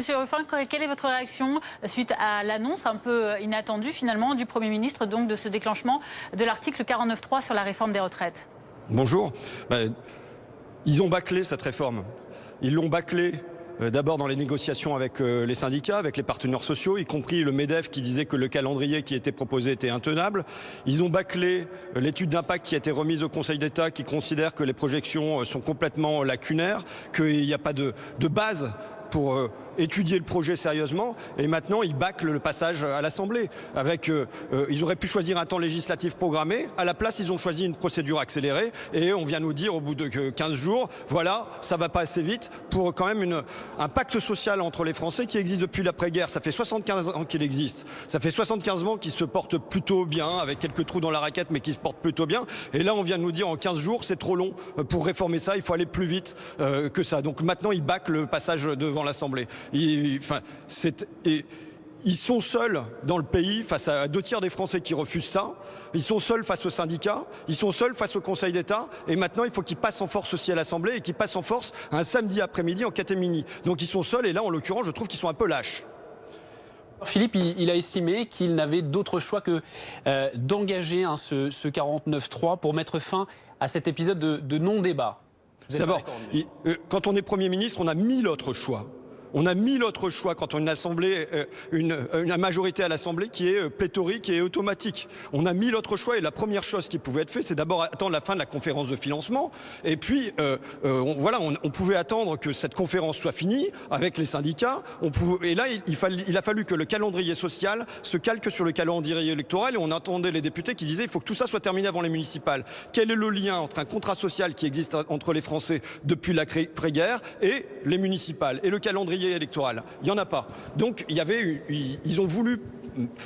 Monsieur Ruffin, quelle est votre réaction suite à l'annonce un peu inattendue finalement du Premier ministre donc de ce déclenchement de l'article 49.3 sur la réforme des retraites? Bonjour. Ils ont bâclé cette réforme. Ils l'ont bâclée d'abord dans les négociations avec les syndicats, avec les partenaires sociaux, y compris le MEDEF qui disait que le calendrier qui était proposé était intenable. Ils ont bâclé l'étude d'impact qui a été remise au Conseil d'État qui considère que les projections sont complètement lacunaires, qu'il n'y a pas de base pour étudier le projet sérieusement, et maintenant ils bâclent le passage à l'Assemblée. Ils auraient pu choisir un temps législatif programmé, à la place ils ont choisi une procédure accélérée, et on vient nous dire au bout de 15 jours, voilà, ça va pas assez vite, pour quand même un pacte social entre les Français qui existe depuis l'après-guerre. Ça fait 75 ans qu'il existe, ça fait 75 ans qu'il se porte plutôt bien, avec quelques trous dans la raquette, mais qui se porte plutôt bien, et là on vient de nous dire en 15 jours c'est trop long pour réformer ça, il faut aller plus vite que ça. Donc maintenant ils bâclent le passage devant l'Assemblée. Ils sont seuls dans le pays face à 2/3 des Français qui refusent ça. Ils sont seuls face aux syndicats. Ils sont seuls face au Conseil d'État. Et maintenant, il faut qu'ils passent en force aussi à l'Assemblée et qu'ils passent en force un samedi après-midi en catémini. Donc ils sont seuls. Et là, en l'occurrence, je trouve qu'ils sont un peu lâches. Philippe, il a estimé qu'il n'avait d'autre choix que d'engager ce 49.3 pour mettre fin à cet épisode de non-débat. D'abord, quand on est Premier ministre, on a 1000 autres choix. On a 1000 autres choix quand on a une assemblée, une majorité à l'Assemblée qui est pléthorique et automatique. On a 1000 autres choix et la première chose qui pouvait être faite, c'est d'abord attendre la fin de la conférence de financement. Et puis, on pouvait attendre que cette conférence soit finie avec les syndicats. Et là, il a fallu que le calendrier social se calque sur le calendrier électoral. Et on entendait les députés qui disaient il faut que tout ça soit terminé avant les municipales. Quel est le lien entre un contrat social qui existe entre les Français depuis l'après-guerre et les municipales et le calendrier électoral? Il n'y en a pas. Donc ils ont voulu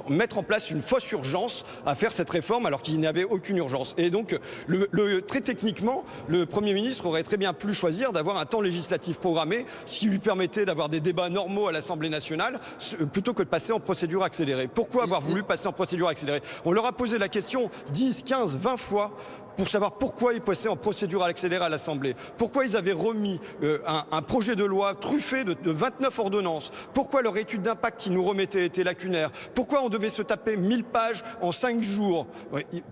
mettre en place une fausse urgence à faire cette réforme alors qu'il n'y avait aucune urgence. Et donc, très techniquement, le Premier ministre aurait très bien pu choisir d'avoir un temps législatif programmé, ce qui lui permettait d'avoir des débats normaux à l'Assemblée nationale, plutôt que de passer en procédure accélérée. Pourquoi avoir voulu passer en procédure accélérée? On leur a posé la question 10, 15, 20 fois pour savoir pourquoi ils passaient en procédure accélérée à l'Assemblée. Pourquoi ils avaient remis un projet de loi truffé de 29 ordonnances. Pourquoi leur étude d'impact qui nous remettait était lacunaire. Pourquoi on devait se taper 1000 pages en 5 jours.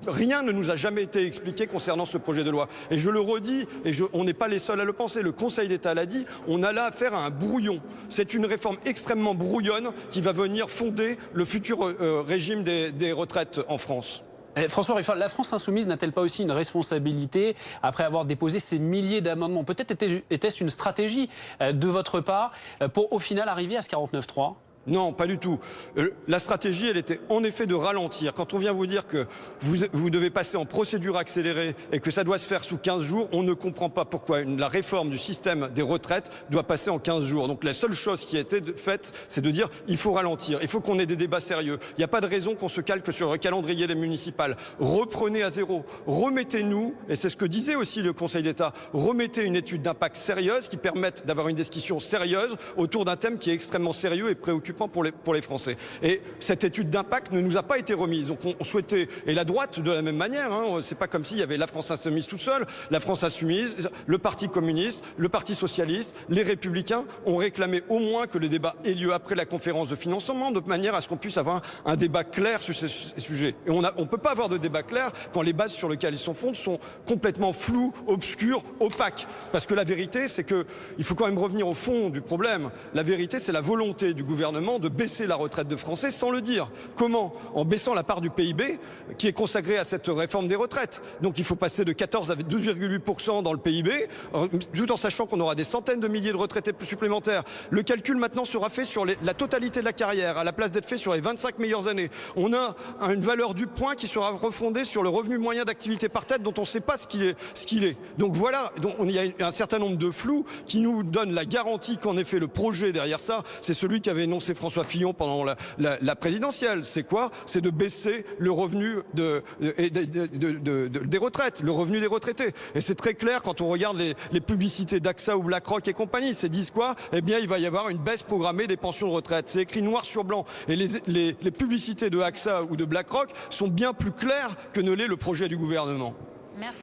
Rien ne nous a jamais été expliqué concernant ce projet de loi. Et je le redis, on n'est pas les seuls à le penser, le Conseil d'État l'a dit, on a là affaire à un brouillon. C'est une réforme extrêmement brouillonne qui va venir fonder le futur régime des retraites en France. François Ruffin, la France insoumise n'a-t-elle pas aussi une responsabilité après avoir déposé ces milliers d'amendements? Peut-être était-ce une stratégie de votre part pour au final arriver à ce 49.3? Non, pas du tout. La stratégie, elle était en effet de ralentir. Quand on vient vous dire que vous devez passer en procédure accélérée et que ça doit se faire sous 15 jours, on ne comprend pas pourquoi la réforme du système des retraites doit passer en 15 jours. Donc la seule chose qui a été faite, c'est de dire il faut ralentir, il faut qu'on ait des débats sérieux. Il n'y a pas de raison qu'on se calque sur le calendrier des municipales. Reprenez à zéro, remettez-nous, et c'est ce que disait aussi le Conseil d'État, remettez une étude d'impact sérieuse qui permette d'avoir une discussion sérieuse autour d'un thème qui est extrêmement sérieux et préoccupant pour les Français. Et cette étude d'impact ne nous a pas été remise. Donc on souhaitait, et la droite de la même manière, c'est pas comme s'il y avait la France insoumise tout seul, la France insoumise, le Parti communiste, le Parti socialiste, les Républicains ont réclamé au moins que le débat ait lieu après la conférence de financement, de manière à ce qu'on puisse avoir un débat clair sur ces sujets. Et on peut pas avoir de débat clair quand les bases sur lesquelles ils sont fondés sont complètement floues, obscures, opaques. Parce que la vérité, c'est que il faut quand même revenir au fond du problème. La vérité, c'est la volonté du gouvernement de baisser la retraite de Français sans le dire. Comment? En baissant la part du PIB qui est consacrée à cette réforme des retraites. Donc il faut passer de 14 à 12,8% dans le PIB, tout en sachant qu'on aura des centaines de milliers de retraités supplémentaires. Le calcul maintenant sera fait sur la totalité de la carrière, à la place d'être fait sur les 25 meilleures années. On a une valeur du point qui sera refondée sur le revenu moyen d'activité par tête dont on ne sait pas ce qu'il est. Donc voilà, il y a un certain nombre de flous qui nous donnent la garantie qu'en effet le projet derrière ça, c'est celui qui avait énoncé François Fillon pendant la présidentielle. C'est quoi? C'est de baisser le revenu des retraites, le revenu des retraités. Et c'est très clair quand on regarde les publicités d'AXA ou BlackRock et compagnie. C'est disent quoi? Eh bien, il va y avoir une baisse programmée des pensions de retraite. C'est écrit noir sur blanc. Et les publicités de AXA ou de BlackRock sont bien plus claires que ne l'est le projet du gouvernement. Merci.